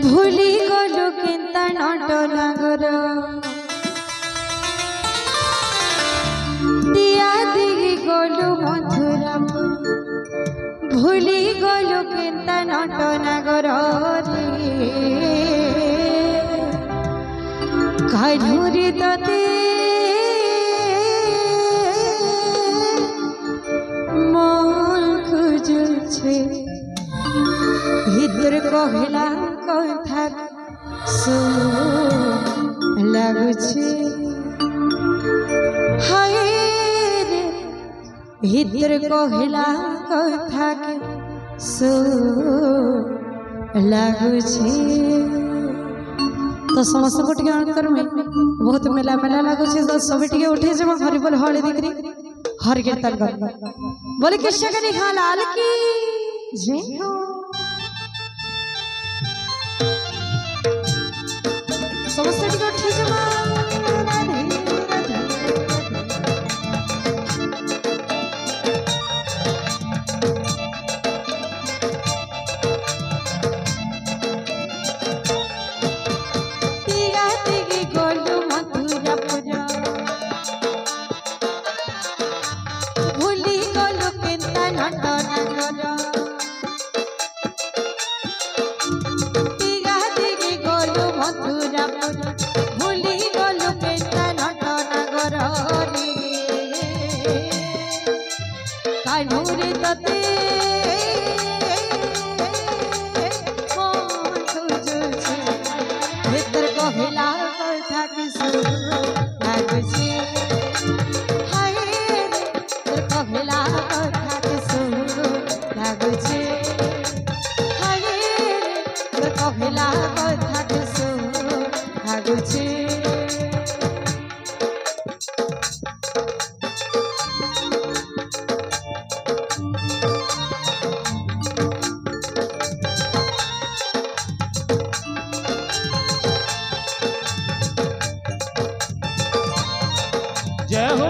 भूली गलु केन्ता नट नागर दिया दिगी गलु मथुरापुर भूली गलु केन्ता नट नागर काढुरी तते मन खोजुछे भीतर कहला कथा सो लगुछे हाय रे भीतर कहला कथा सो लगुछे। तो समस्त को टिके अंतर में बहुत मेला मेला लगुछे तो सब टिके उठे जब हरि बोल हरि दिकरी हरि कीर्तन कर बोले कृष्ण के निखा लाल की जय हो। समस्त टिके उठे जब जय हो।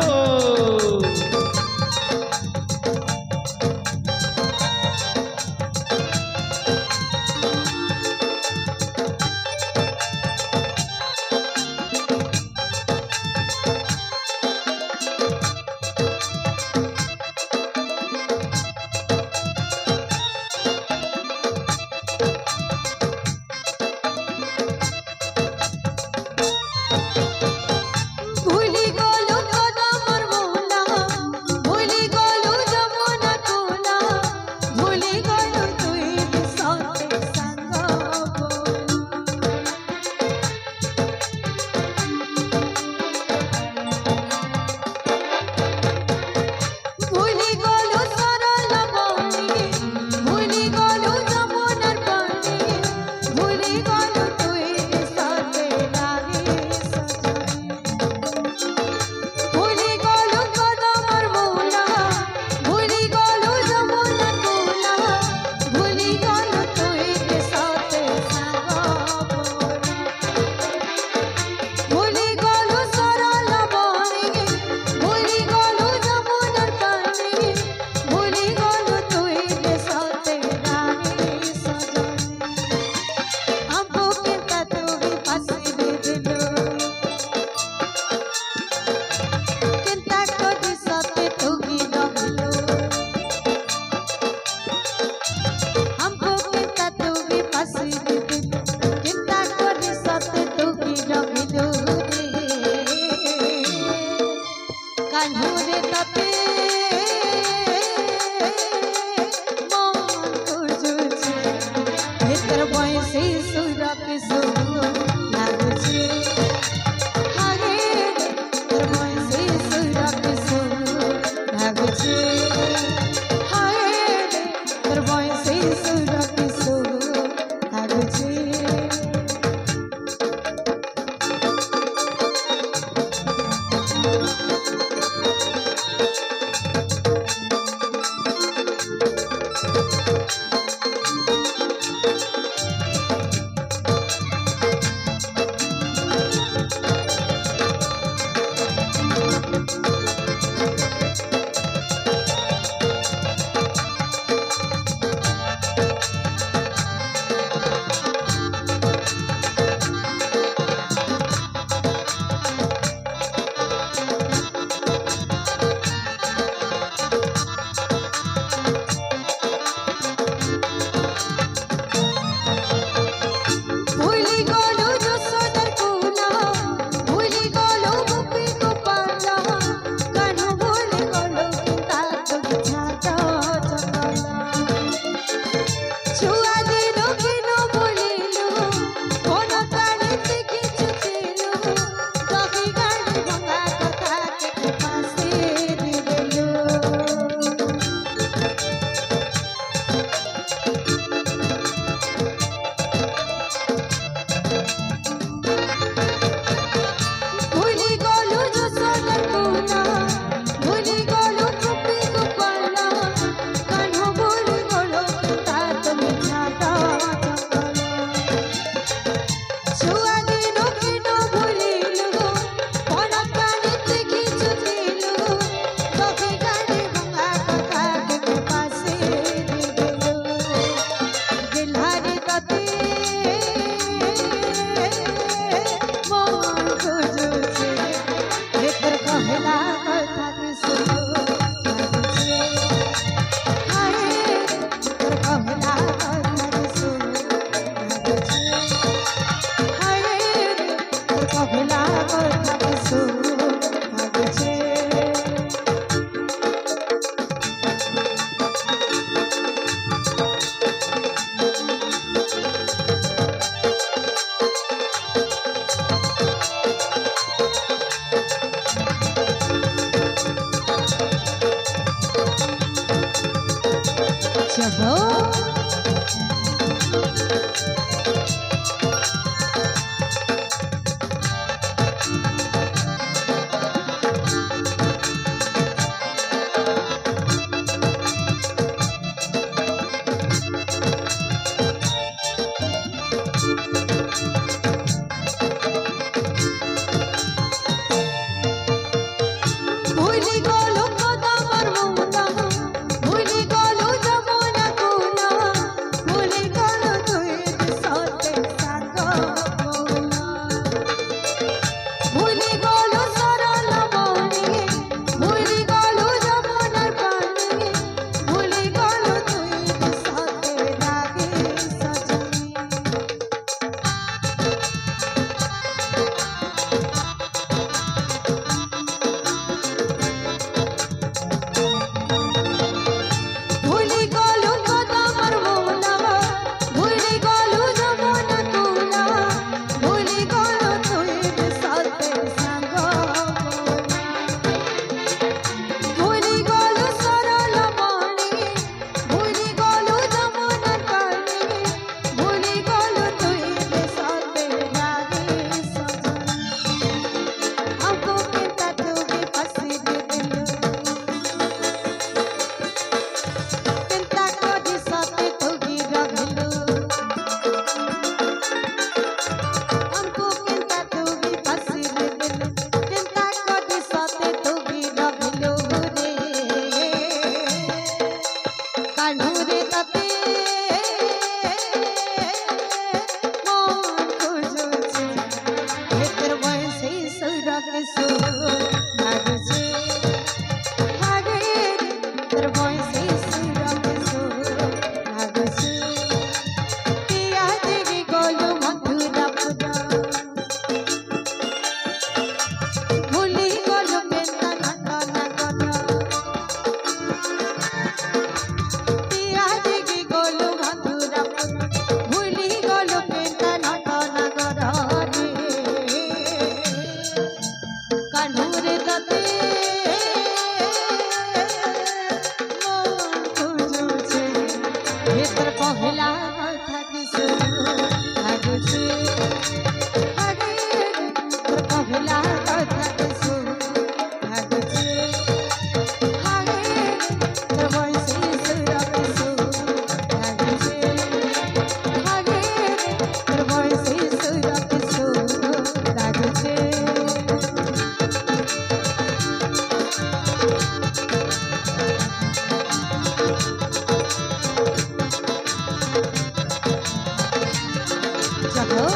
जागो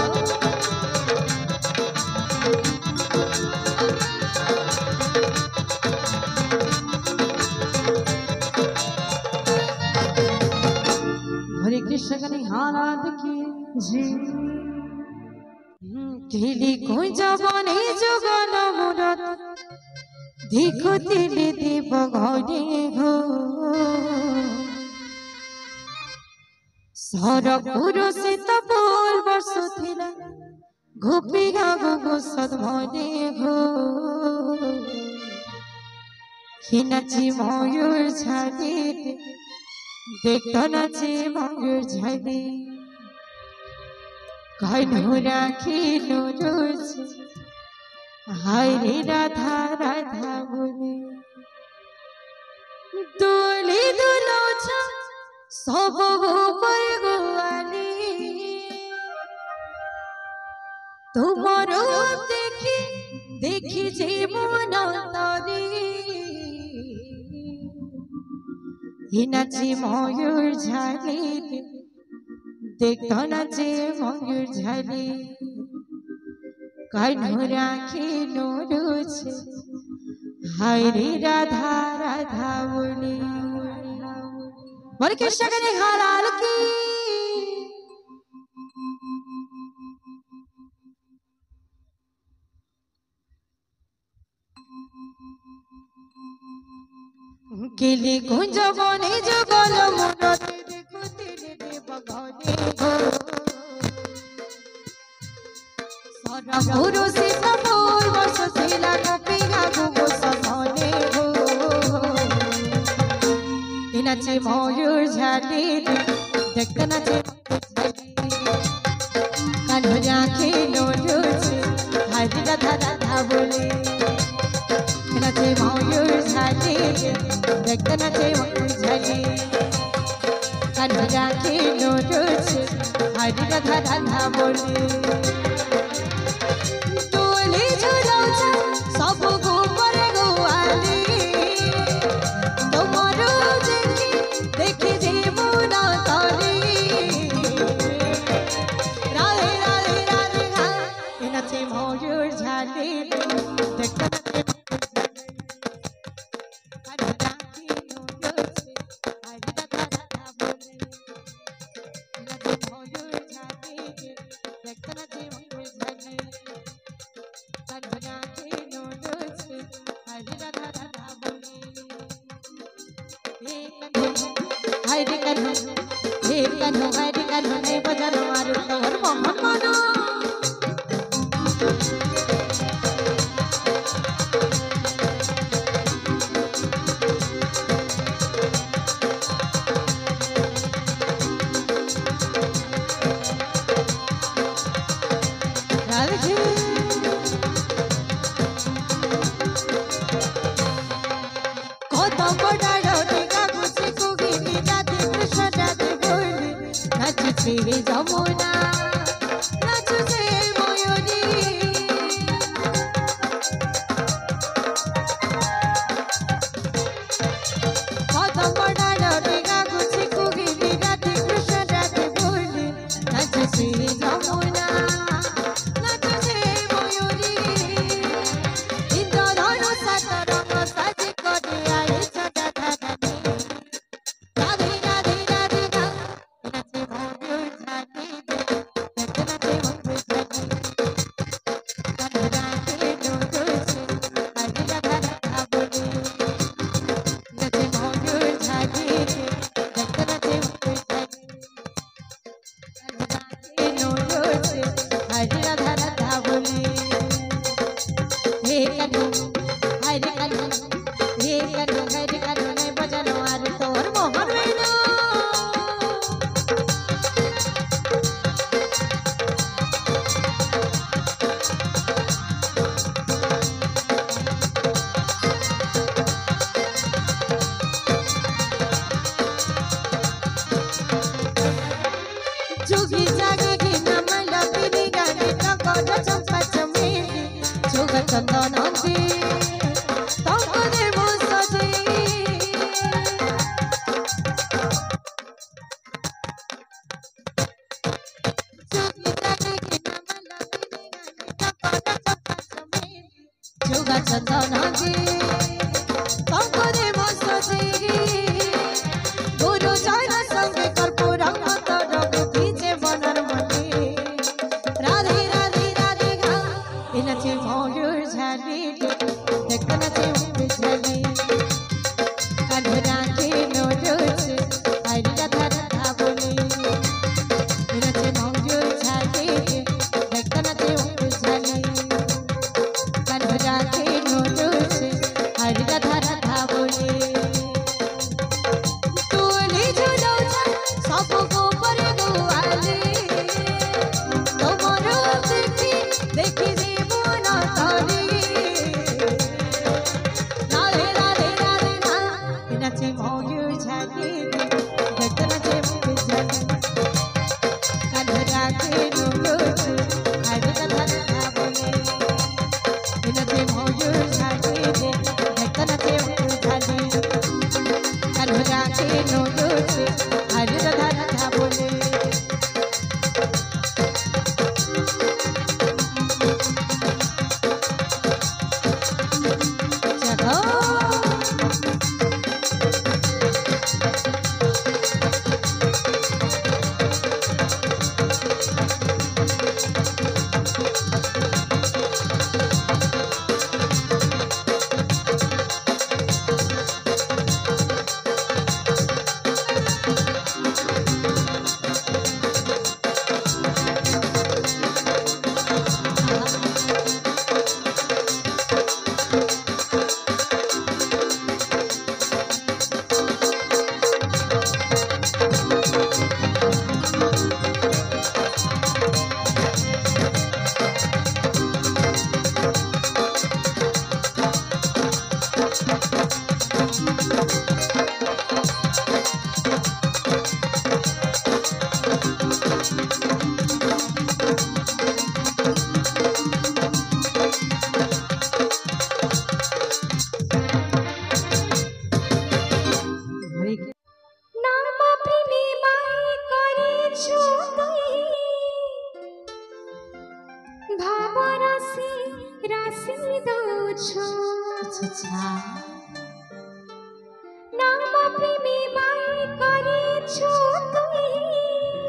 हरे कृष्ण कनी हालात की जी तिली कोई जवानी जगन मुरत देखो तिली देव घरे हो सरपुर से तपोल वर्ष थिला गोपी गागो सदमने हो खिनाची मयूर झाड़ी देखता नाचे मयूर झाड़ी कान्हू राखिलो रोज हाय रे राधा राधा बोले दोली दुलौछ सब गोपर गोवाली तुम्हारो देखी देखी जीवन तरी हिनाची मयूर झाली देखता नाचे मयूर झाली कान्हू राखिलो रोज हाय रे राधा राधा बोले बोले कृष्ण कने हालाल की केली कुंज बने जगल मुरते देखो तेरे देव घरे हो सारा पुरुष तपोल वर्ष सिला गोपी गागो समने हो নাচে ময়ূর ঝাড়ি দেখতে নাচে কানু রাখে নড়ছে হারি রাধা রাধা বলে নাচে ময়ূর ঝাড়ি দেখতে নাচে ময়ূর ঝাড়ি কানু রাখে নড়ছে হারি রাধা রাধা বলে তোলে ঝুলাউছা সব গোপর গোয়ালি তোমার দেখি দেবো না তলে রাধে রাধে রাধে রাধে নাচে ময়ূর ঝাড়ি দেখতে हरि कन्हु नहीं बजानो मारू तोहर मोहन मानो राधे कत बड़ा नाचुचे যমুনা নাচুছে ময়ূরী কত বড় ডেগা গুছি কুগিলি রাধে কৃষ্ণ রাধে বলি নাচুছে যমুনা নাচুছে ময়ূরী ইন্দ্রধনু সাতরঙ্গ সাজি করে আইছে রাধা রাধে রাধে রাধে हरि राधा राधा बोले हे कन्हु हरि कन्हु हे कन्हु हरि कन्हु नहीं बजानो आरु तोहर मोहन वेणु जोगी जागे की नमल पिरी गाने टकोर चंपा चमेली जोग चंदन दी तंग दे मुसजे जोगी जागे की नमल पिरी गाने टकोर चंपा चमेली जोग चंदन दी तंग दे मुसजे गुरु चरण संग कर्पूर नाचे मयूर झाड़ी देखते नाचे मयूर झाड़ी कान्हु राखे नड़ছে हरि राधा राधा बोले नाचे मयूर झाड़ी देखते नाचे मयूर झाड़ी कान्हु राखे नड़ছে हरि राधा राधा बोले তোলে ঝুলাউছা राशि दौछो अच्छा नाम प्रेमी माई करे छो तुई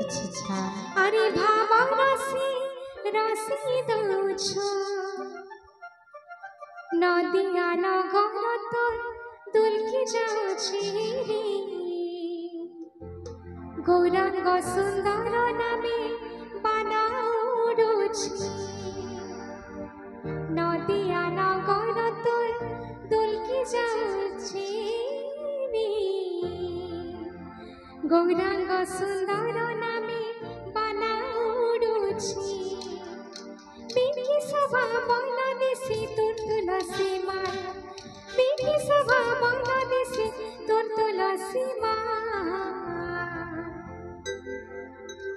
अच्छा अरे भाव राशि दौछो नदिया नगर तोर दुलकी जाउछे रे गौरांग सुंदर नामे बानाउरुछे नदिया नगर तोर दुलकी जाउछे रे गौरांग सुंदर नामे बानाउरुछे बिकी सभा बांग्लादेशी तोर तुलसी माँ बिकी सभा बांग्लादेशी तोर तुलसी माँ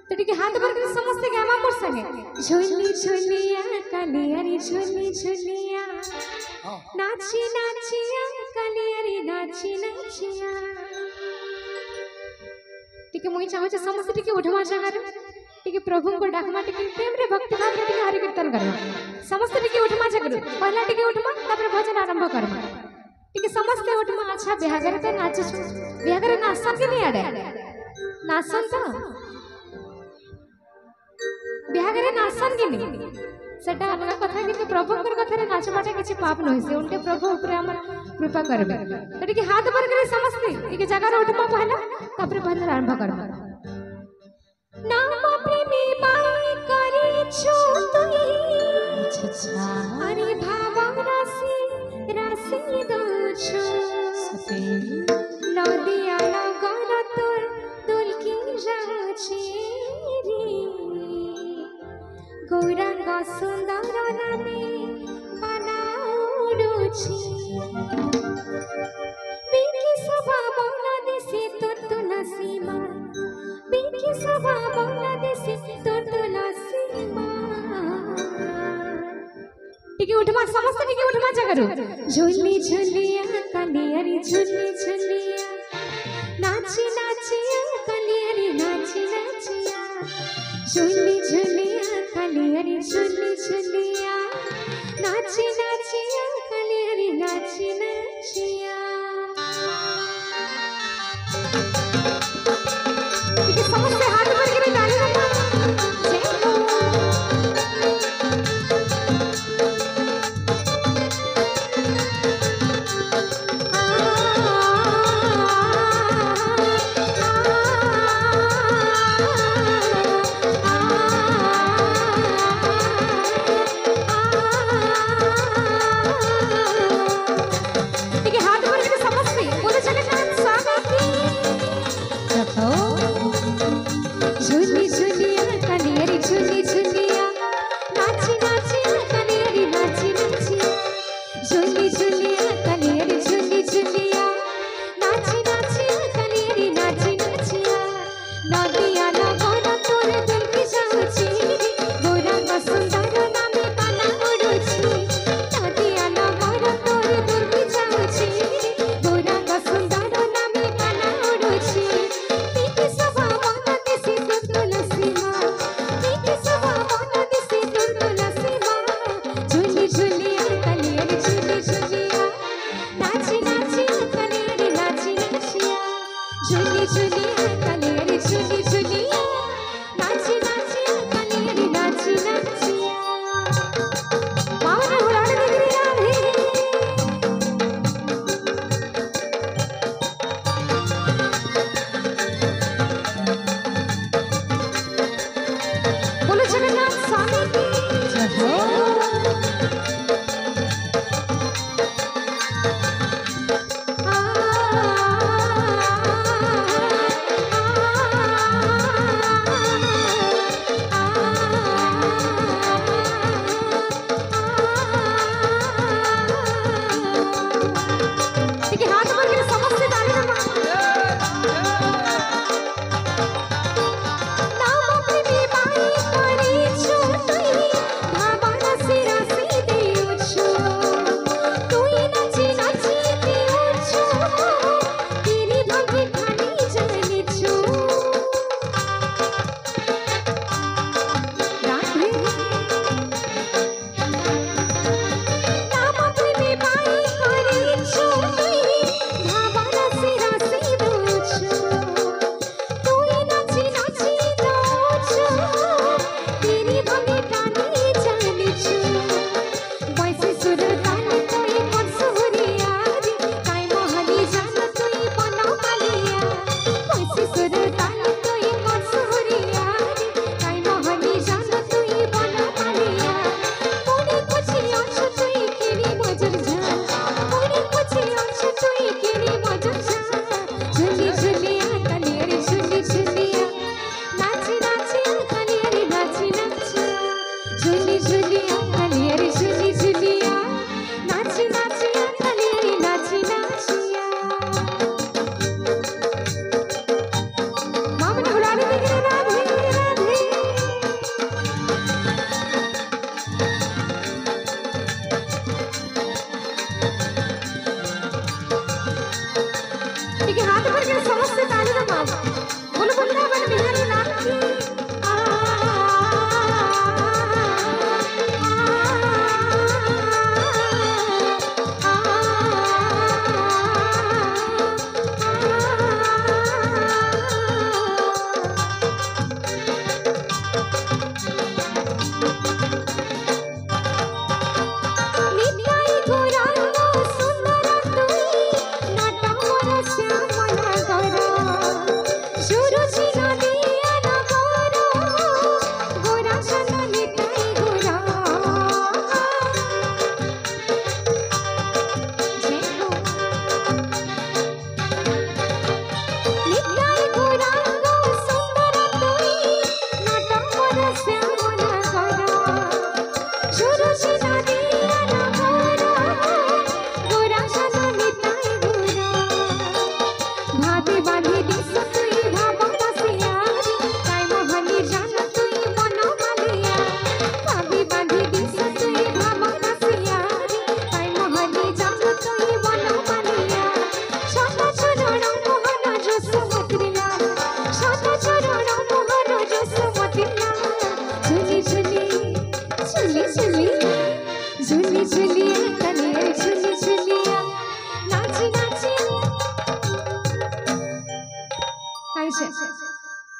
तो ठीक है हाथ भर के समझते क्या माँ मोर संगे झोली झोलिया कलियारी झोली झोलिया नाची नाचिया कलियारी नाची नाचिया ठीक है मुझे चाहो जे समझते ठीक है उठवा जगह ठीक है प्रभु को डाकमा ठीक है प्रेम रे भक्ति भाव रे ठीक है हरि कीर्तन करवा समस्त ठीक है उठमा जगह पहला ठीक है उठमा तापर भजन आरंभ करवा ठीक है समस्त उठमा अच्छा बिहागर तो नाच बिहागर नाचन के नहीं आडे नाचन तो बिहागर नाचन के नहीं सेटा अलग कथा कि प्रभु कर कथा रे नाच बाटे किछि पाप न होइसे उनके प्रभु ऊपर हमर कृपा करबे तो ठीक है हाथ भर के समस्त ठीक है जगह रे उठमा पहला तापर भजन आरंभ करवा नाम प्रेमी माई करे छो तुई अच्छा अरे भाव राशि दौछो नदिया नगर तोर दुलकी जाउछे रे गौरांग सुंदर नामे बानाउरुछे बिकी सभा बांग्लादेशी तोर तुलसी माँ बिकी सभा बांग्लादेशी तोर तुलसी माँ ठीक है उठमा समस्त ठीक है उठमा जगह झोली झोलिया कलियारी झोली झोलिया नाची नाचिया कलियारी नाची नाचिया झोली झोलिया कलियारी झोली झोलिया नाची नाचिया कलियारी नाची नाचिया ठीक है समस्त हाथ भर के ताली बजा जय हो ठीक है हाथ भर के समस्त बोले जगन्नाथ स्वामी की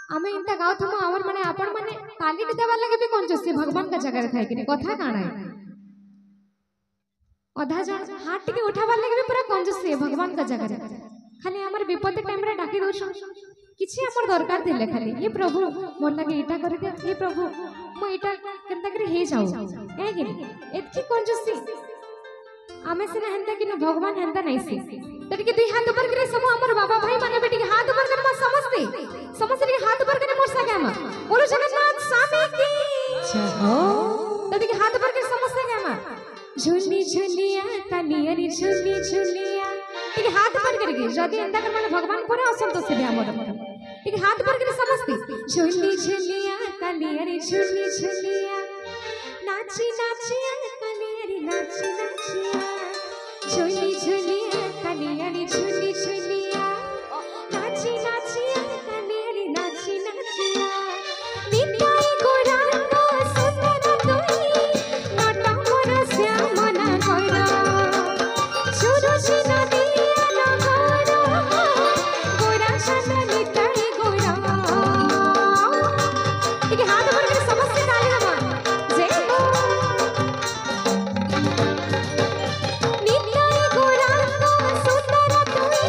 आमे इंता गाँव थमो आवर माने आपण माने ताली देवार लगे भी कंजूसी भगवान का जगह थाई कि कथा काना है अधा जन हाथ टिके उठावार लगे भी पूरा कंजूसी भगवान का जगह खाली हमर विपत्ति टाइम रे डाकी दोछ किछि हमर दरकार थिले खाली हे प्रभु मोर लगे एटा कर दे हे प्रभु मो एटा केनता करे हे जाऊ ए कि एतकी कंजूसी आमे सिना हेंता कि भगवान हेंता नहीं से तरी के दुई हाथ ऊपर करे सब हमर बाबा भाई माने बेटी के हाथ ऊपर करे समझते समझते के हाथ ऊपर करे मोर सगा मा बोलो जगन्नाथ स्वामी की जय हो तरी के हाथ ऊपर करे समझते के मा झुली झुलिया तनियरी झुली झुलिया ठीक हाथ ऊपर करके जदी एंदा कर माने भगवान पूरा असंतोष है हमर ठीक हाथ ऊपर करके समझते झुली झुलिया तनियरी झुली झुलिया नाची नाचिया तनियरी नाची नाचिया झुली झुलिया तनियरी झुली झुलिया नाची नाचिया तनियरी नाची नाचिया निताई गोरांगो सुंदर तोई नटा मोर श्याम ना गोरा सुरु नदिया नगरा गोरा सन निताई गोरा ठीक हाथ ऊपर करके समझते ताली हम जय हो निताई गोरांगो सुंदर तोई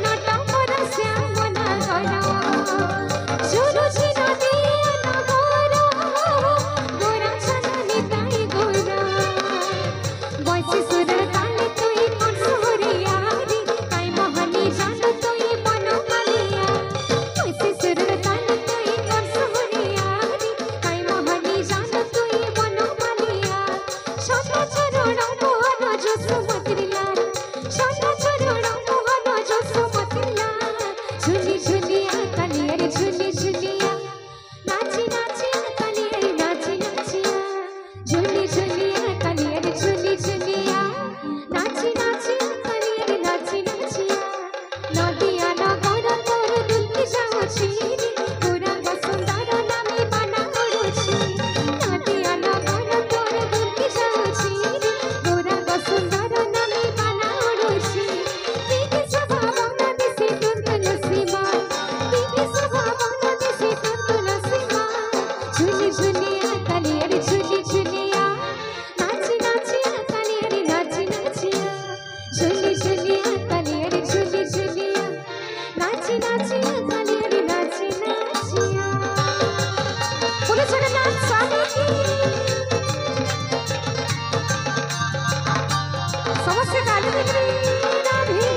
नटा मोर श्याम ना गोरा सुरु नदिया नगरा गोरा सन निताई गोरा वैसे सुंदर ताली तोई कौन सोहरिया रे काई मोहनी जान तोई बनो मालिया वैसे सुंदर ताली तोई कौन सोहरिया रे काई मोहनी जान तोई बनो मालिया सोना चरण मोहन जोसु मतिला सोना चरण मोहन जोसु मतिला झुली झुलिया तनियरी झुली झुलिया नाची नाचिया तनियरी नाची नाचिया झुली झुलिया तनियरी झुली झुलिया नाची नाचिया तनियरी नाची नाचिया नदिया नगर तोर दुलकी जाउछि पूरा सुंदर नामे बना उड़ुछि नदिया नगर तोर दुलकी जाउछि पूरा सुंदर नामे बना उड़ुछि पीके स्वभाव नदी से तुंतुल सीमा पीके स्वभाव नदी से तुंतुल सीमा झुली झुलिया तनियरी झुली झुलिया नाची नाचिया तनियरी नाची नाचिया झुली झुलिया तनियरी झुली झुलिया नाची नाचिया तनियरी नाची नाचिया बोलो जगन्नाथ स्वामी की समस्त काली देवी राधे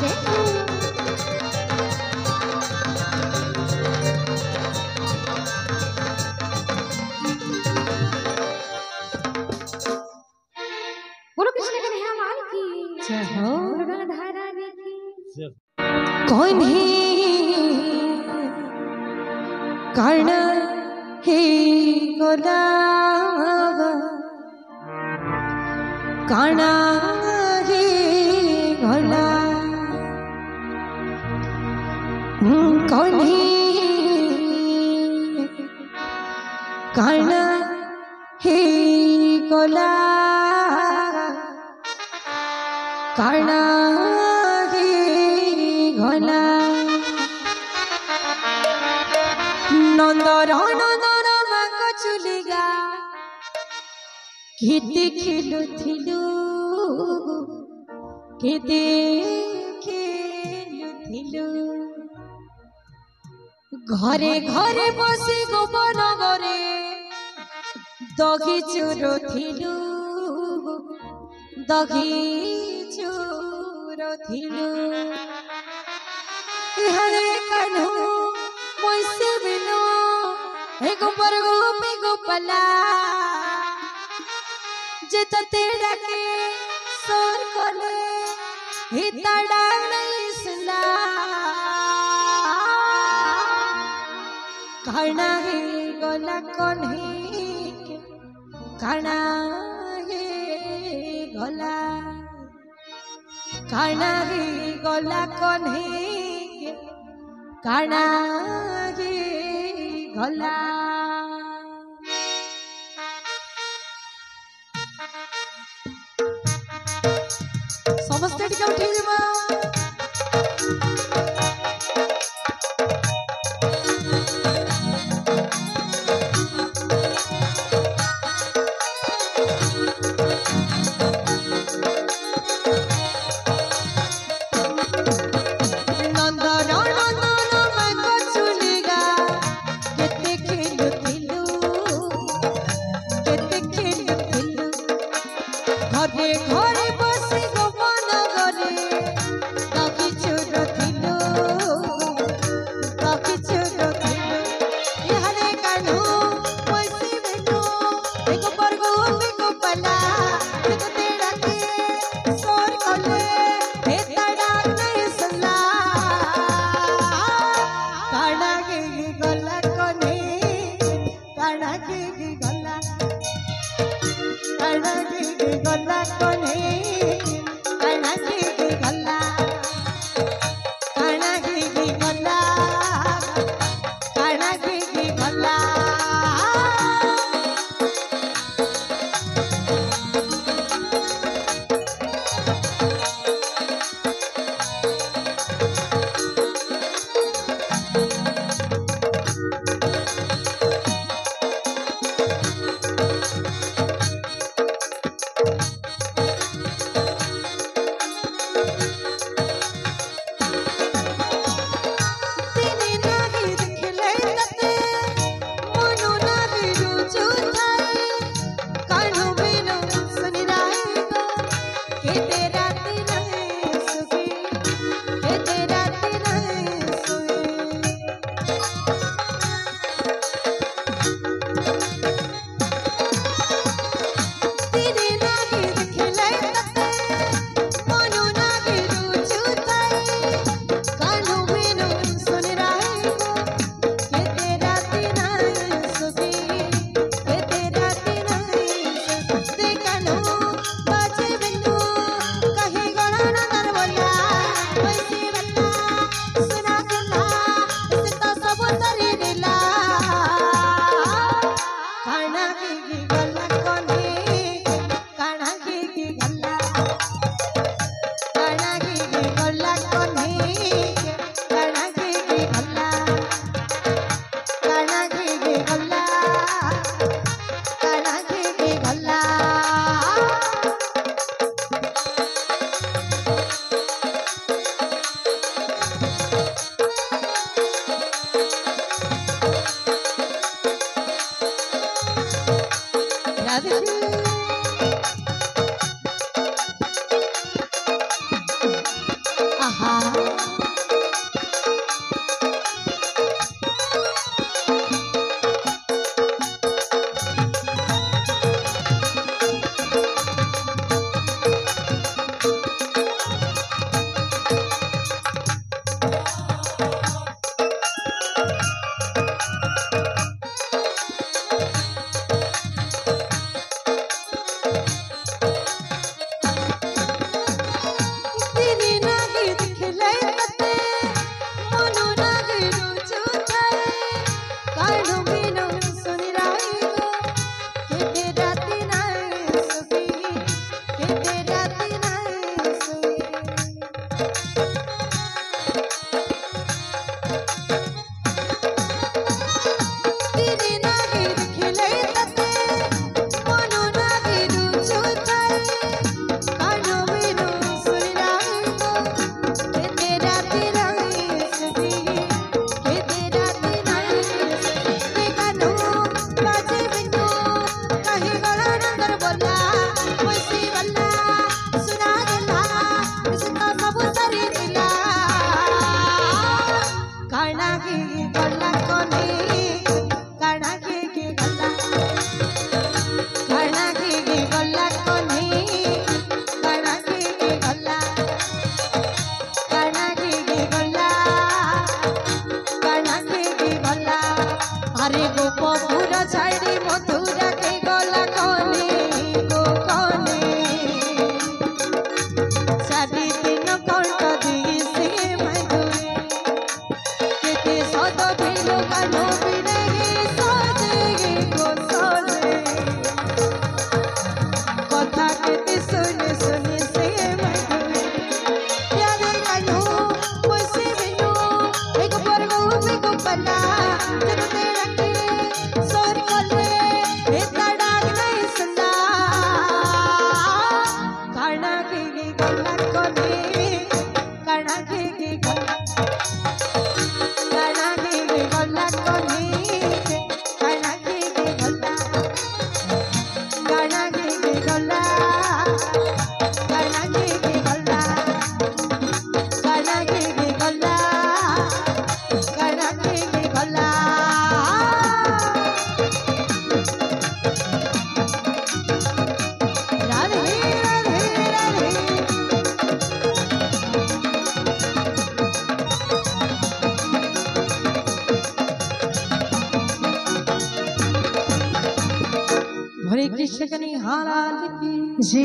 जय हो बोलो कृष्ण कन्हैया लाल की जय हो गंगाधारा रे की कौन है कर्ण हे गोला कर्ण हे गोला कौन है कर्ण हे गोला कर्ण हे गोला नंदर नंदर मांग चुलिगा केते खेलुथिलु केते खेलुथिलु घरे घरे बसी गोवन घरे दही चुरुथिलु दही चुरुथिलु हरे कन्हू मोसे बिनो हे गोबर गोपी गोपला जे तेरा के सोर कोले ही तड़ा नहीं सुना कर्ण हे गोला कौन है कर्ण हे गोला कर्ण हे गोला कौन है कर्ण हे गोला समस्त हाथ टिके उठी देबो घरे घरे बसी गोपन गरे कभी चुर थिलु इहरे कान्हू पैसी बेटू एक बरगो बेको पला एक तेरा के सोर कले हे तड़ा नहीं सला काना के गला कोने काना के गला गला कोने कणकी गला कणकी गला कणकी गला शिकनी हालात की जे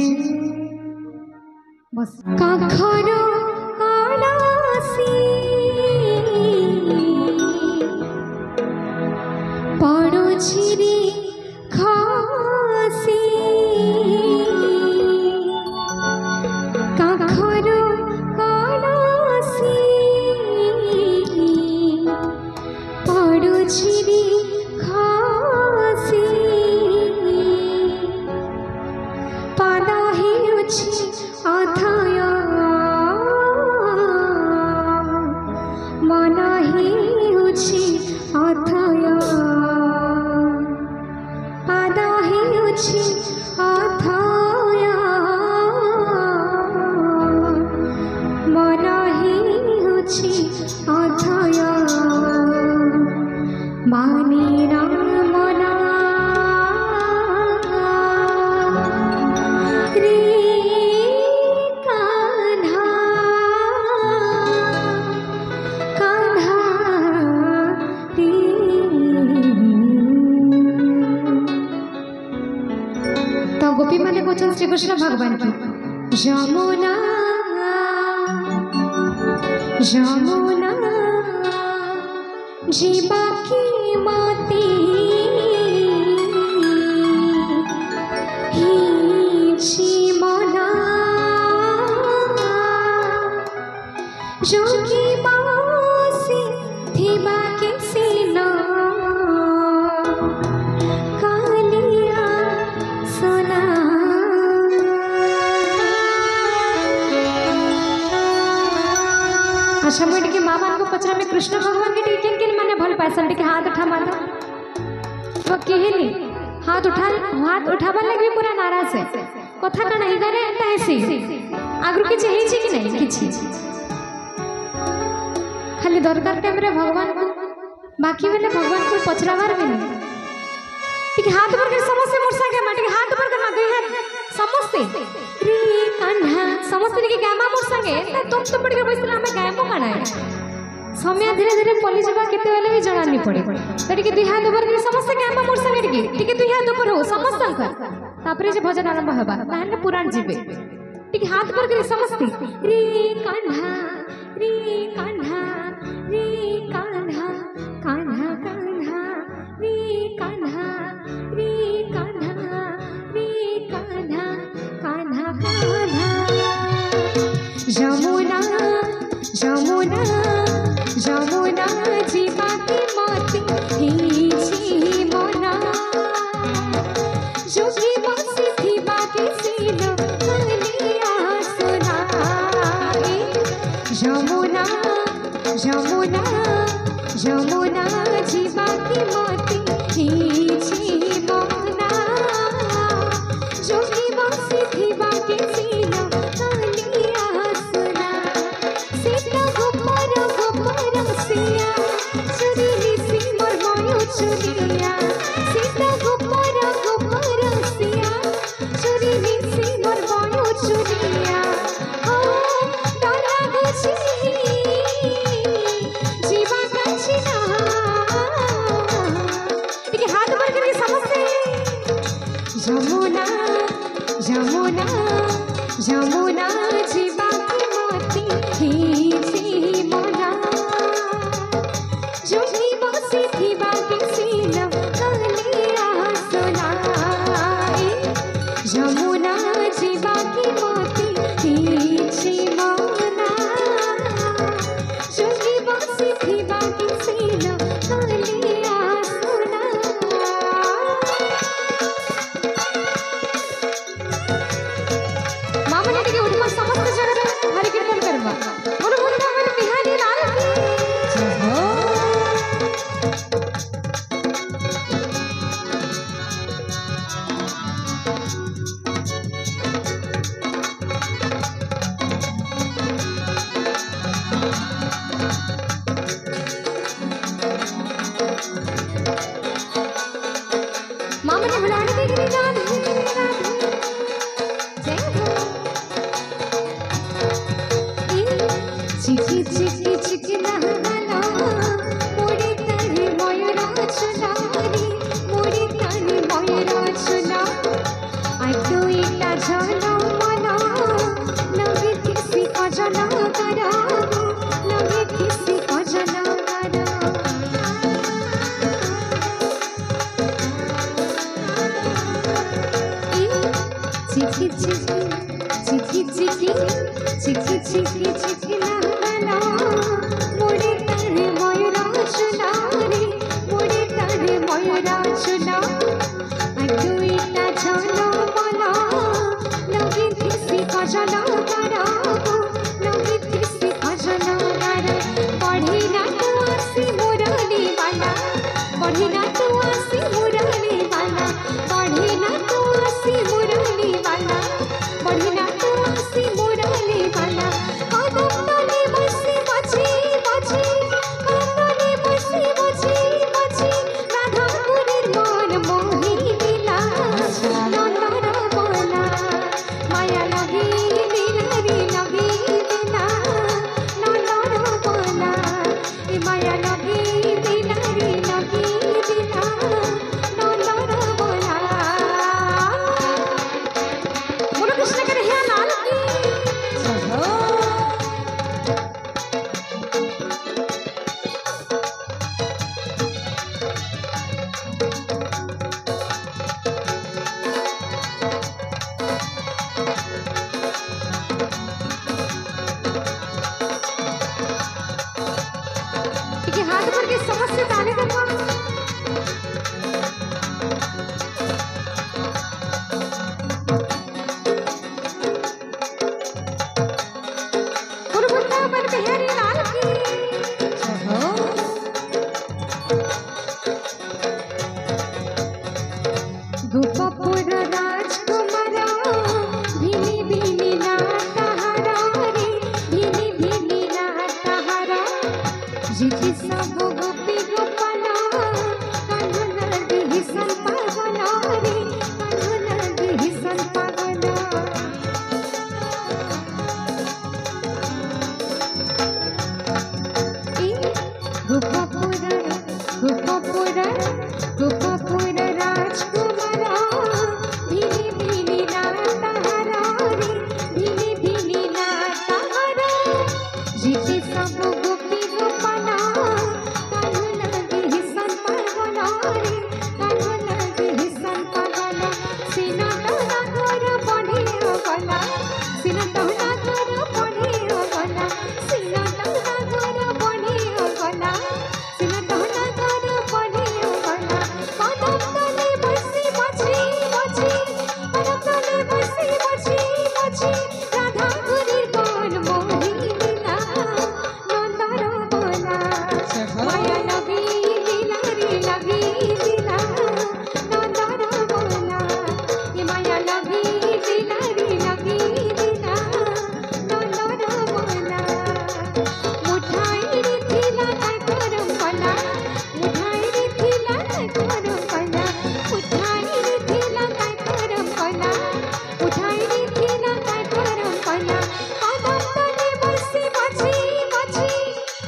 बस काखरो कालासी पड़ो छिरी खासी काखरो कालासी पड़ो छिरी खासी पादा हेउछि अथय मन हेउछि अथय पादा हेउछि अथय मन हेउछि अथय माने ना मना रे कान्हा कान्हा रे तो गोपी माने बोचन श्री कृष्ण भगवान की यमुना यमुना जीवा की माती ही मना जोगी मासी थीबा के सीना कालिया सोना अच्छा मैं के माँ बाप को पचरा में कृष्ण भगवान के किन किन माने भल पाए के हाथ उठा माता तो कहली हाथ उठाबार लगे पूरा नाराज है कथा का नहीं करे ऐसी आगु किसी है कि नहीं किसी खाली दरकार टाइम रे भगवान को बाकी बेले भगवान को पचराबार भी नहीं टिके हाथ ऊपर कर समस्त मोर संगे माटी हाथ ऊपर करना दुई हाथ समस्त रे कान्हा समस्त के गामा मोर संगे तुम तो पड़ के बसला हमें गायमो काना है समय धीरे धीरे पली जबा केते बेले भी जणा नहीं पड़े तो टिके दुई हाथ ऊपर कर समस्त गामा मोर संगे टिके दुई हाथ ऊपर हो समस्त अंकर तापरे जे भजन आरंभ होबा ताहले पुराण जीवे टिके हाथ ऊपर कर समस्त रे कान्हा रे कान्हा रे कान्हा कान्हा कान्हा रे कान्हा रे कान्हा रे कान्हा कान्हा कान्हा यमुना यमुना यमुना जीवा की मोती ही मोना जोगी बसी थी बाकी सीनो कलिया सुनाए यमुना यमुना यमुना जीवा की मोती ही मोना जोगी बसी थी बाकी सीनो कलिया सुना सीता गोपर सिया चुरी सी मोर मायो चुरिया सीता गोपर सिया चुरी सी मोर मायो चुरिया ओ डरा गुची जीवा काचिना ठीक हाथ ऊपर करके समझते यमुना यमुना यमुना जीवा की मोती ही मोना जोगी बसी थी बाकी सीना कलिया सुनाए यमुना जीवा की मोती ही मोना जोगी बसी थी बाकी सीना कलिया सुनाए मामा ने के उठमा समस्त जगह हरि कीर्तन करवा मोर मुंडा में बिहारी लाल की जय मामा ने बुलाने के लिए राधे जय हो चिकी चिकी चिकी नहला मोड़ी तने मयूरा चुनारी मोड़ी तने मयूरा चुना करो लगे किसी भजन करो चिकी चिकी चिकी चिकी चिकी चिकी चिकी लाला मुड़े तारे मयूरा चुना रे मुड़े तारे मयूरा चुना दुईटा झलो बोला लगे किसी भजन करो लगे किसी भजन करो पढ़ी ना तू आसी मुरली वाला पढ़ी ना तू आसी मुरली वाला पढ़ी ना तू आसी मुरली वाला पढ़ी ना तू आसी मुरली वाला कदम तले बसी बची बची कदम तले बसी बची बची राधा गुरुर मन मोही दिला नंदन बोला माया लगी दिला रे लगी दिला नंदन बोला ए माया लगी दिला रे लगी दिला नंदन बोला बोलो कृष्ण के रहिया लाल की ठीक है हाथ भर के समझ से ताली दरवा वृंदावन बिहारी लाल की गोपपुर राजकुमार भीनी भीनी नाटहारा रे भीनी भीनी नाटहारा जिति सब गोपी गोपाला कान्हू लगे संपावना रे कान्हू लगे संपावना गोपपुर गोपपुर गोपपुर राजकुमार भीनी भीनी नाटहारा रे भीनी भीनी नाटहारा जिति सब गोपी गोपाला कान्हू लगे संपावना रे कान्हू लगे संपावना सीना टोना कर पढ़े गला सीना टोना कर पढ़े गला सीना टोना कर पढ़े गला सीना टोना कर पढ़े गला कदम तले बसी बची बची कदम तले बसी बची बची राधा गुरुर मन मोही दिला नंदन बोला माया लगी दिला रे लगी दिला नंदन बोला ये माया लगी दिला रे लगी दिला नंदन बोला मुठाई रे थिला काय करम कला मुठाई रे थिला काय करम कला मुठाई रे थिला काय करम कला मुठाई रे थिला काय करम कला कदम तले बसी बची बची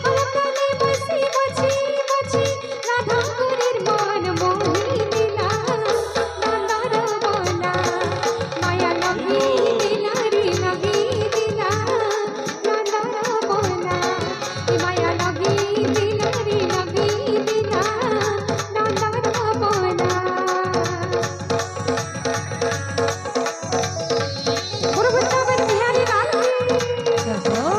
कदम तले बसी बची बची राधा गुरुर मन मोही दिला नंदन बोला माया लगी दिला रे लगी दिला नंदन बोला ए माया लगी दिला रे लगी दिला नंदन बोला गुरु वृंदावन बिहारी लाल की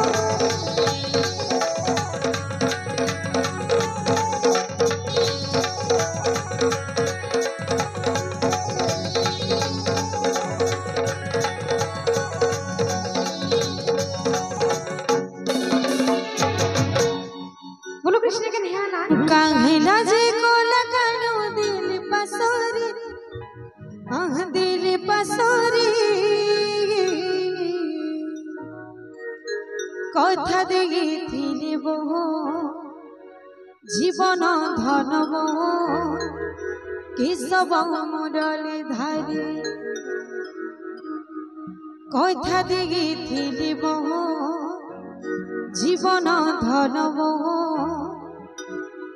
बोलो कृष्ण के नया लाल काहेला जे को लगानो दिल पसोरी दिल पसोरी কথা দেখিলি বহু জীবন ধনব কেশব মুরলি ধারি কথা দেখিলি বহু জীবন ধনব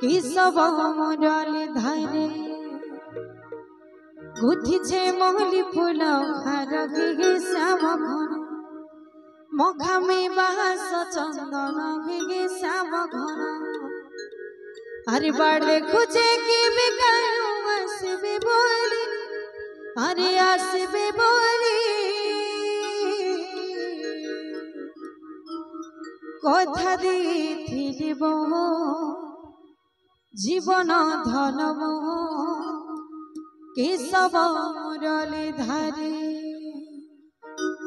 কেশব মুরলি ধারি গুথিছে মহলি ফুল খার গে শ্যাম ঘন মখামে বাস চন্দন ভেগে শ্যাম ঘন আরে বার দেখুছে কি বেকারু আসবে বলি আরে আসবে বলি কথা দিয়েছিলি বহ জীবন ধনব কেশব মুরলি ধারে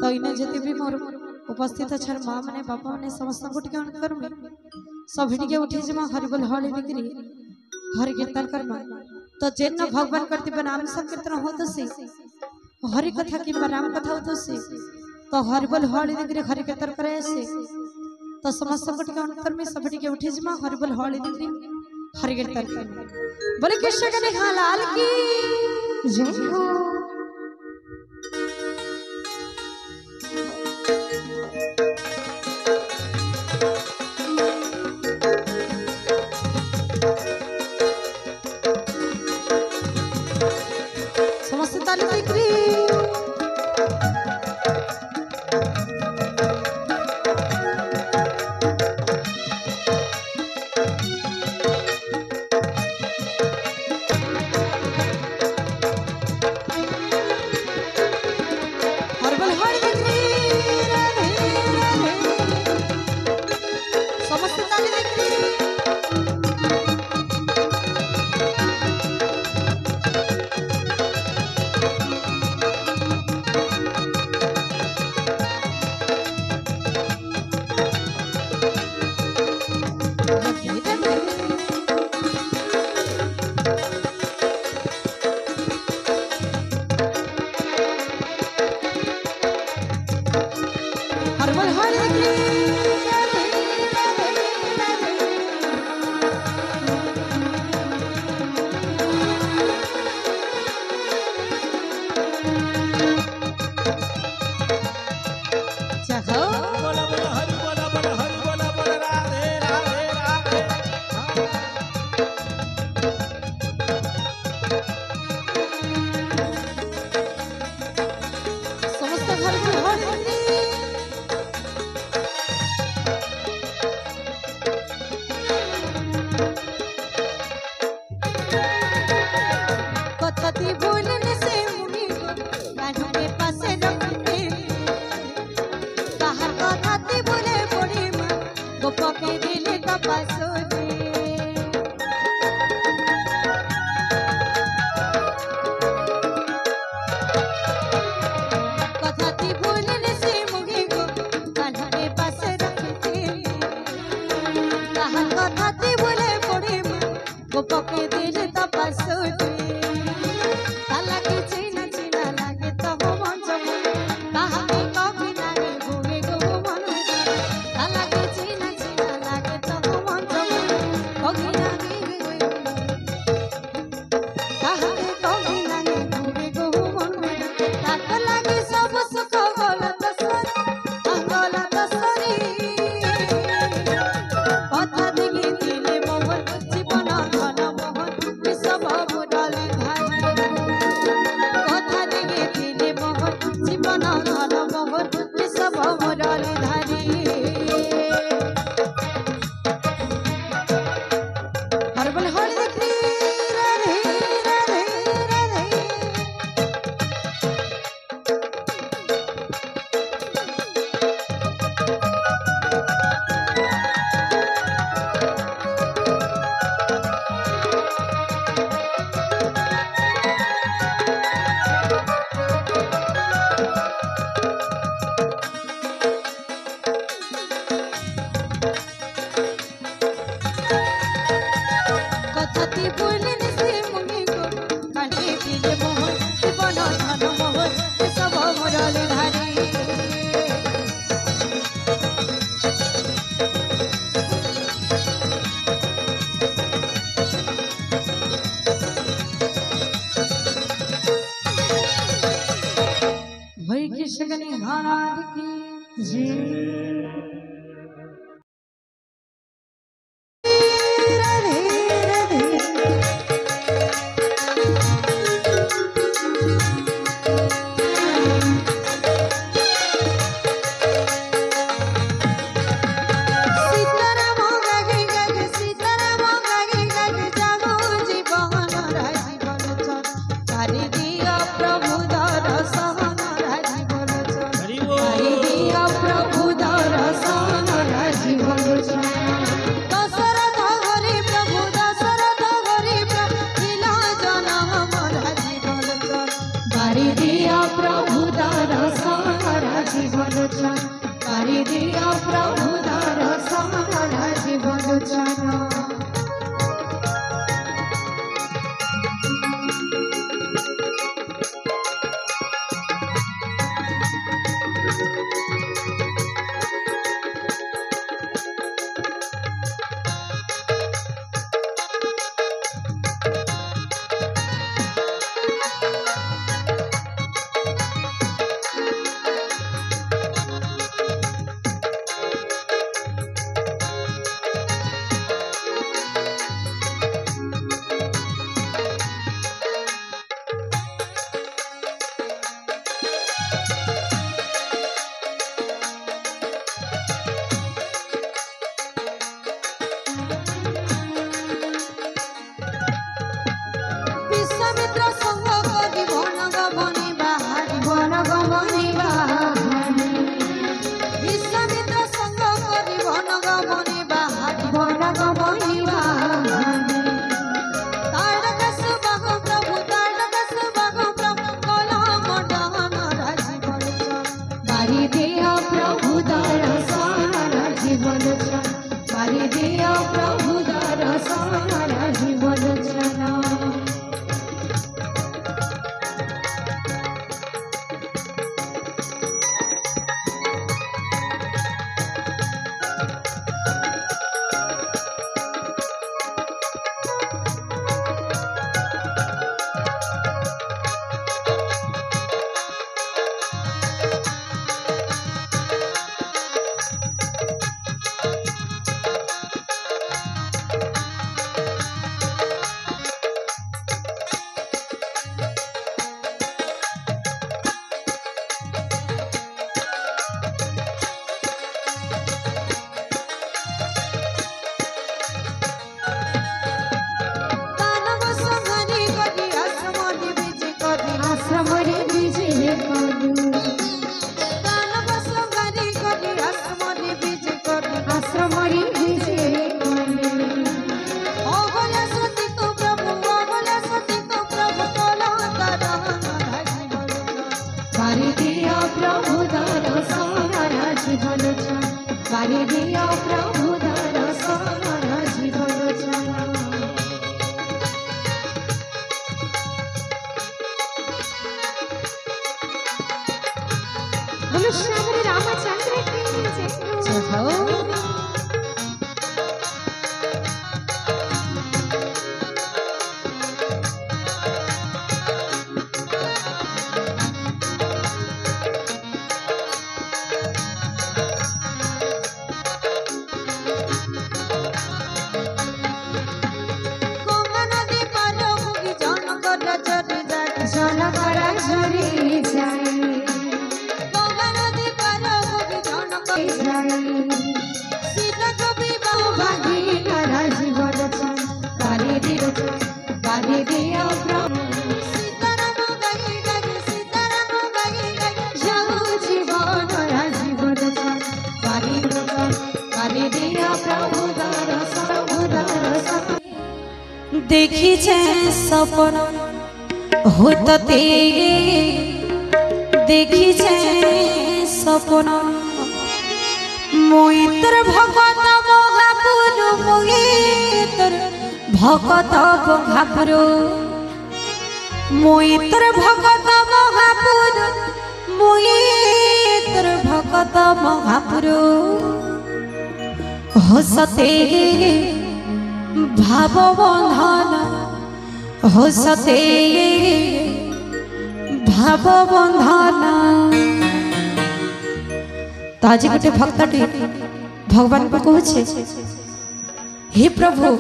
तईने जति भी मोर उपस्थित छर माँ मैंने बापा मैंने समस्त को टिके अनुरोध करूँ सभी टिके उठी जमा हरिबोल हरि बिक्री हरि कीर्तन करमा तो जेन भगवान करती नाम संकीर्तन हो तो से हरि कथा कि नाम कथा हो तो से तो हरिबोल हरि बिक्री हरि कीर्तन करे से तो समस्त को टिके अनुरोध करूँ सभी टिके उठी जमा हरिबोल हरि बिक्री हरि कीर्तन करमा बोले कृष्ण कन्हैया लाल की जय हो। लोचन श्री रामचंद्र की जय हो। देखी सपन होते देखी सपन मोइतर भगत महापुर मोइतर भगत महापुर मोइतर भगत महापुर मोइतर भगत महापुर हसते भाव बंधन हसते भाव बंधन। तो आज गोटे भक्तटी भगवान को कहूचे हे प्रभु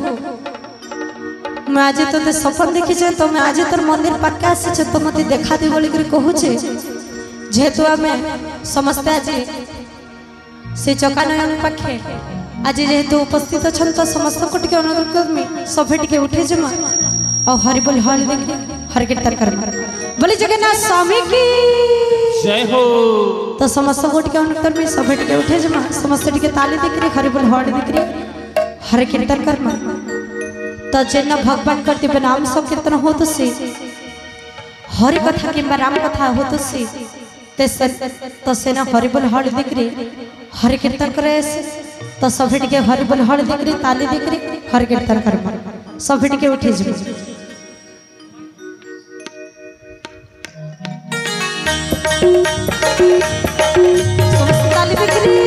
मैं आज तो सपन देखी तो मैं आज तोर मंदिर पाके आसी तो मत देखा दे बोल कहूचे जेहेतु आम समस्ते आज से चकानयन पाखे आज जेहेतु उपस्थित अच्छा तो समस्त को टे अनुरोध करमी सभे टे उठे जमा और हरि बोल हरि देख हरि कीर्तन कर बोले जगन्नाथ स्वामी की जय हो। तो समस्त को टे अनुरोध करमी सभे टे उठे जमा समस्त टे ताली देख हरि बोल हरि देख हरि कीर्तन कर तो जेना भगवान करते नाम संकीर्तन हो तो से हरि कथा कि राम कथा हो तो से तो सेना हरि बोल हरि देख हरि कीर्तन करे तो सभी टिके हरि बोल हर देखरी ताली देखरी हर कीर्तन कर सभी टिके उठी जी ताली देखरी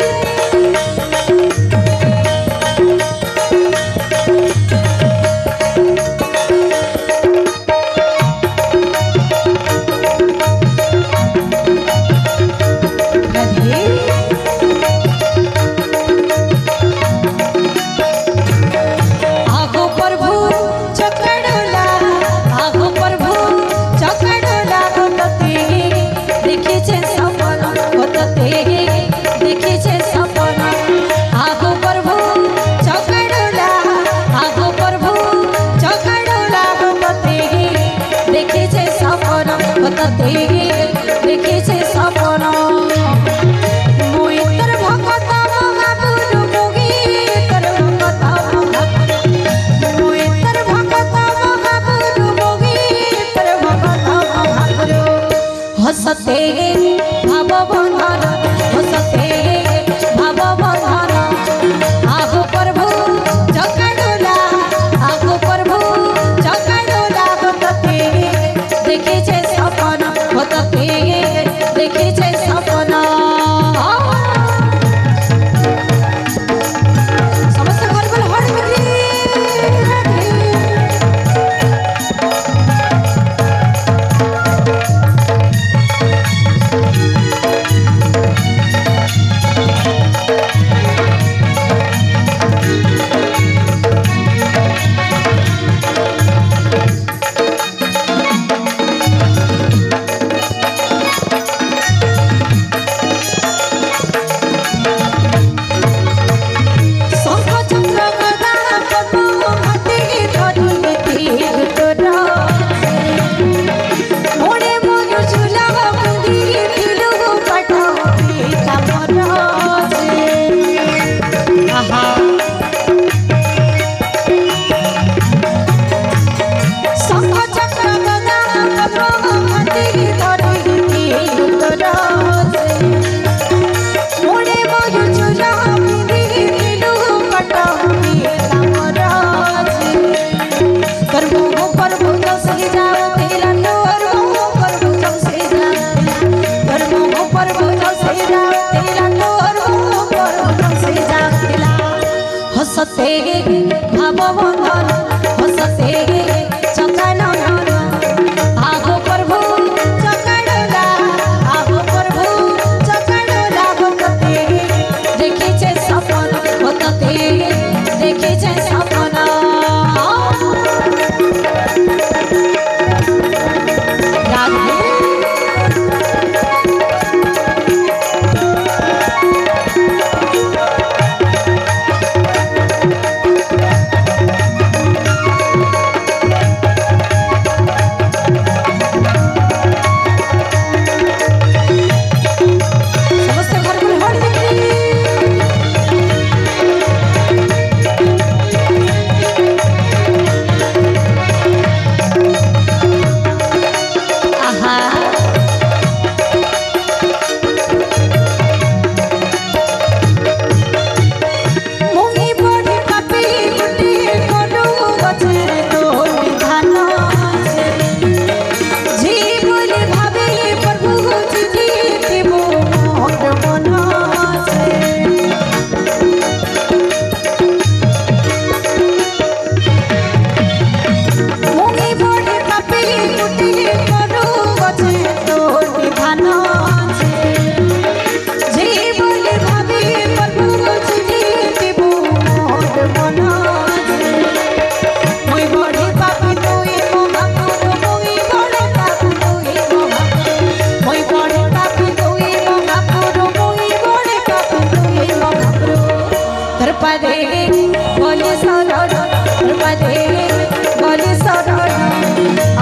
हसते भाव बंधन हसते भाव बंधन आगो प्रभु चकाडोला आगो प्रभु चकाडोला होतते देखे छे सपन होतते देखे छे सपन समस्त घर बोल हर मिली हसते भाव बंधन हसते चकानन आगो प्रभु चकाडोला आगो प्रभु चकाडोला होतते देखे छे सपन होतते देखे छे सपन राधे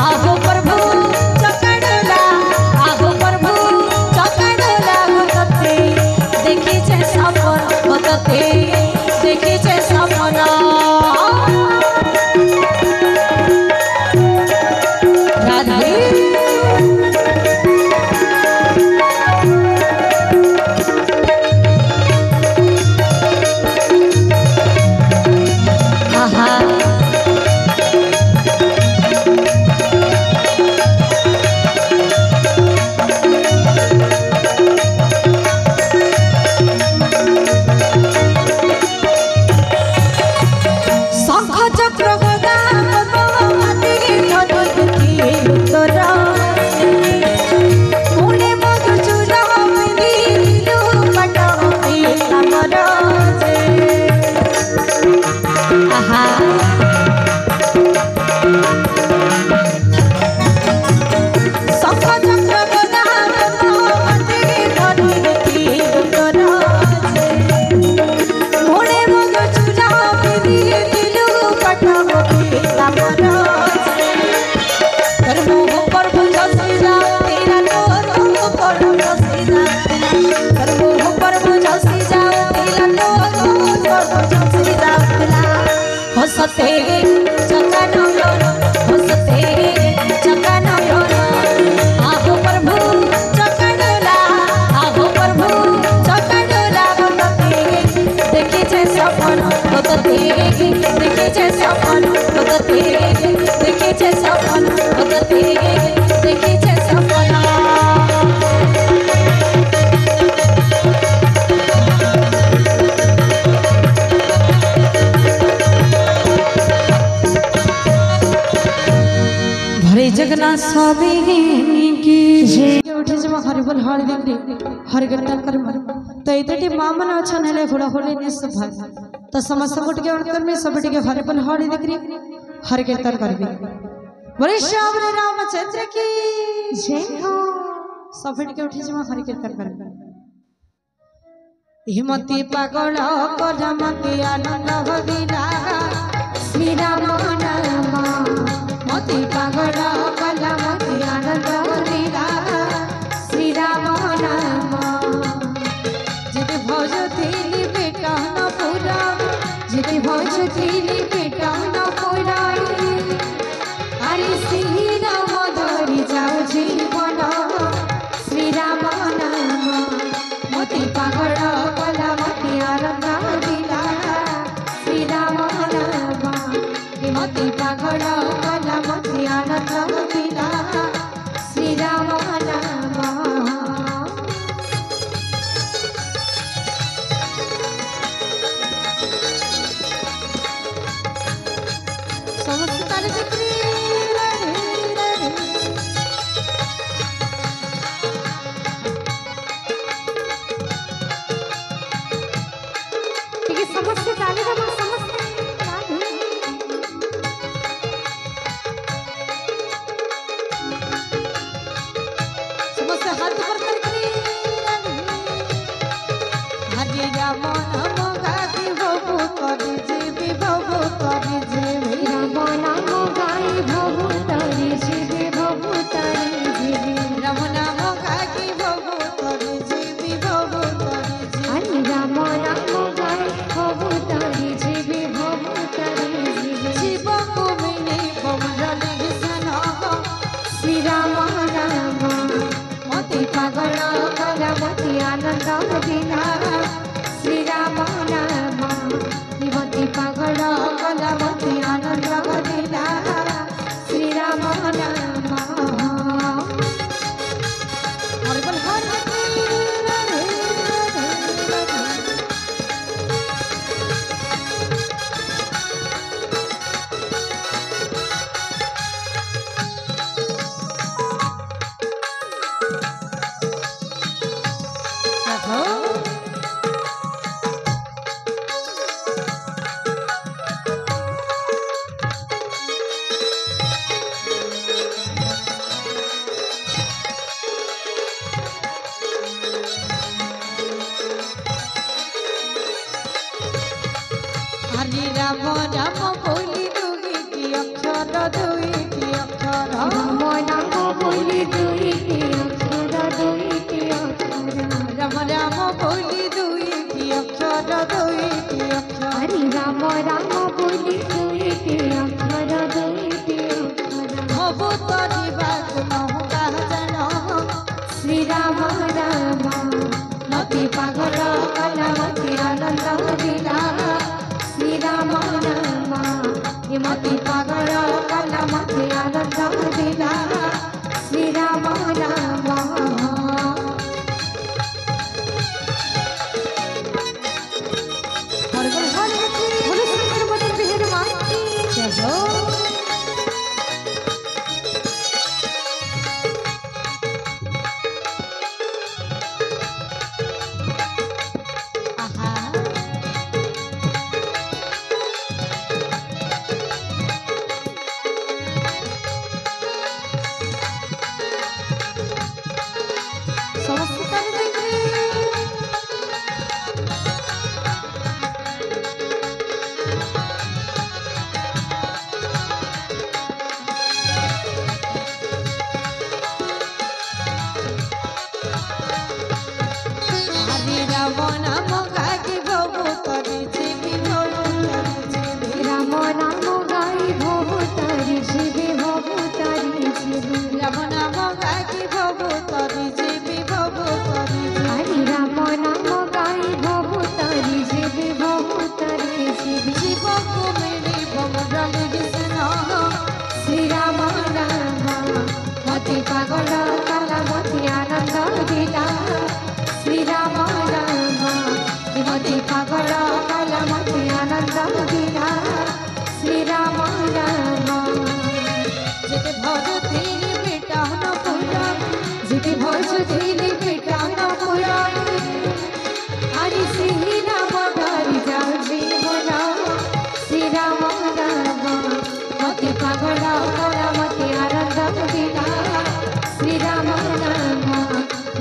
आगो प्रभु चकाडोला आगो प्रभु चकाडोला होतते देखे छे सपन होतते देखे छे सपन राधे हंसते चकनोर हंसते चकनोर आहो प्रभु चकनोला आहो प्रभु चकनोला बतते देखी जे सपन बतते देखी जे सपन बतते देखी जे सपन बतते देखी जे सपन जगन्नाथ स्वामी की जय उठे जब हरिबल हरि देखरे हरि कीर्तन कर तो इतटी मामन अच्छा नेले घोड़ा होले ने सब तो समस्त गुट के अंतर में सब के हरिबल हरि देखरे हरि कीर्तन करबे बोले श्याम रामचंद्र की जय हो सब के उठे जब हरि कीर्तन करबे हिमती पागल कलमती आनंद भगिला श्री राम नाम मती पागल कलमती आनंद लीला श्री राम नाम जिते भज थी बेटा न पूरा जिते भज थी बेटा न पूरा अरे श्री राम धरी जाऊ जीवन श्री राम नाम मती पागल कलमती आनंद लीला श्री राम नाम मती पागल कलमती आनंद लीला श्री राम नाम समस्त तारे समस्त ताले समस्त हाथ पर करके हरि राम नाम गाई भव करि जीवी भव करि जीवी राम नाम गाई भव करि जीवी भव करि जीवी राम नाम गाई भव करि जीवी भव करि जीवी हरि राम नाम गाई भव करि जीवी भव करि जीवी जीव को मिले बमरल घिसन श्री राम नाम मती पागल कलमती आनंद लीला श्री राम नाम मती पागल कलमती आनंद लीला श्री राम नाम हरि राम राम बोली दुईटी अक्षर दुईटी अक्षर राम राम बोली दुईटी अक्षर दुईटी अक्षर राम राम बोली दुईटी अक्षर दुईटी अक्षर हरि राम राम बोली दुईटी अक्षर दुईटी अक्षर भव तरिबाकु नहुगा जन श्री राम राम मती पागल कलमती आनंद लीला श्री राम नाम मती पागल कलमती आनंद लीला श्री राम नाम শিবে ভবতারি শিবে রাম নাম গাই ভবতারি শিবে ভবতারি হরি রাম নাম গাই ভবতারি শিবে ভবতারি শিবে শিব কুমিরি বমরালি কৃষ্ণ শ্রীরাম রাম মতি পাগল কালা মতি আনন্দ দিলা শ্রীরাম রাম মতি পাগল কালা মতি আনন্দ দিলা শ্রীরাম রাম যেতে ভজ তিরি বিটান পুরাণ যেতে ভজ দিলি পিটান পুরাণ হরি শ্রীরাম ধরি যাও জীবন শ্রীরাম রাম মতি পাগল কালা মতি আনন্দ দিলা শ্রীরাম রাম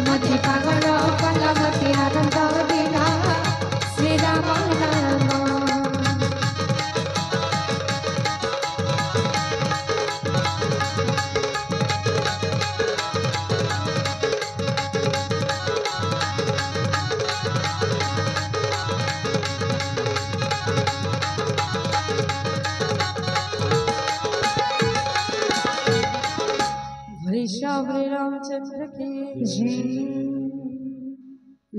মতি পাগল কালা মতি আনন্দ দিলা শ্রীরাম রাম श्री रामचंद्र की जय।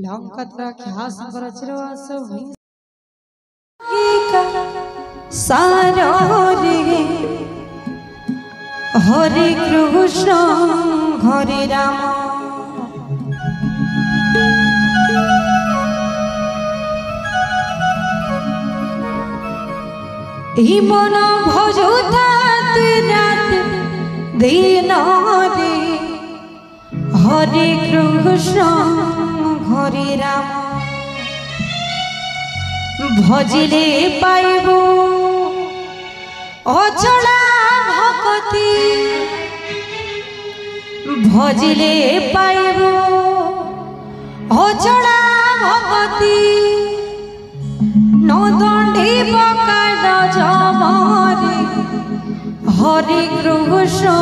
लंका ख्यास बरचरवास हुई सारो रे हरे कृष्ण हरे राम ही मन भजुता रात दिन रे हरे कृष्ण हरे राम भजिले पाइबू अचला भक्ति भजिले पाइबू अचला भक्ति नदंडी बकाल जमरे हरे कृष्ण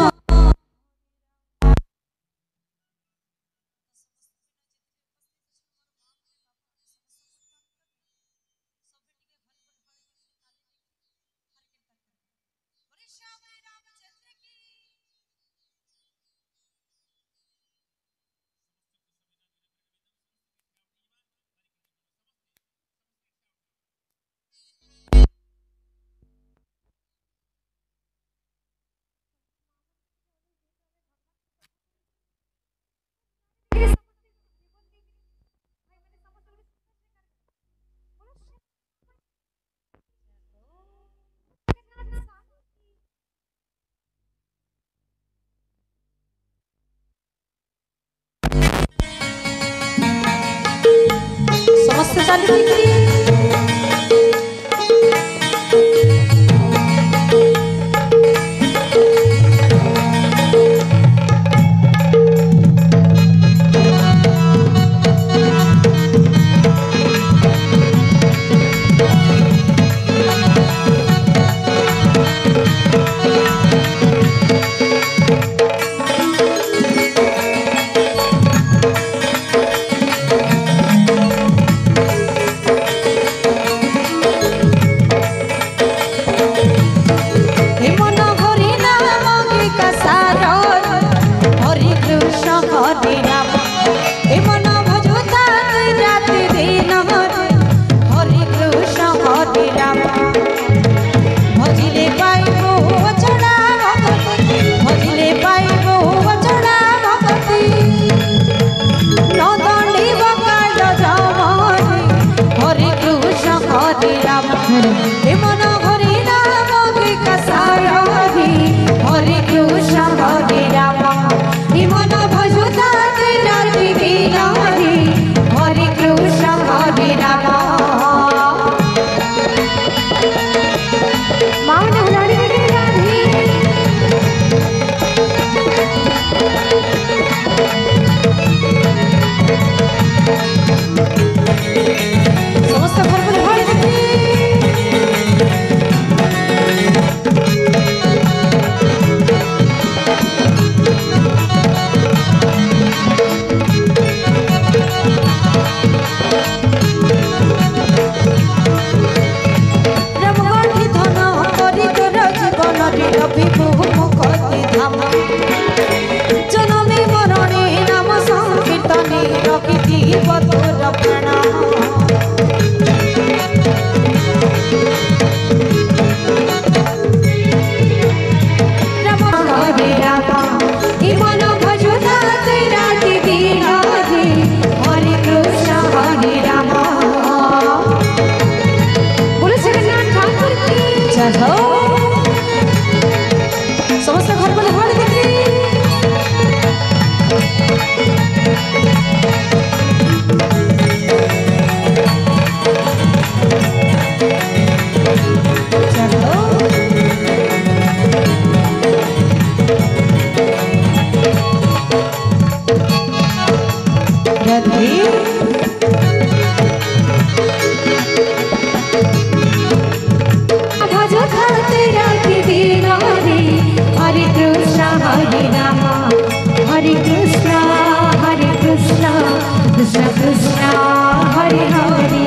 समस्त चालू कृष्ण कृष्ण हरे हरे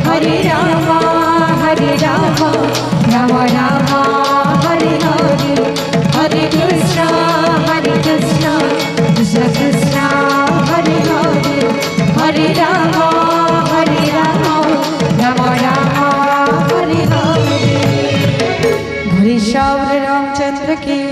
हरे राम राम राम हरे हरे हरे कृष्ण कृष्ण कृष्ण कृष्ण हरे हरे हरे राम राम राम हरे हरे। घरे श्याम रामचंद्र की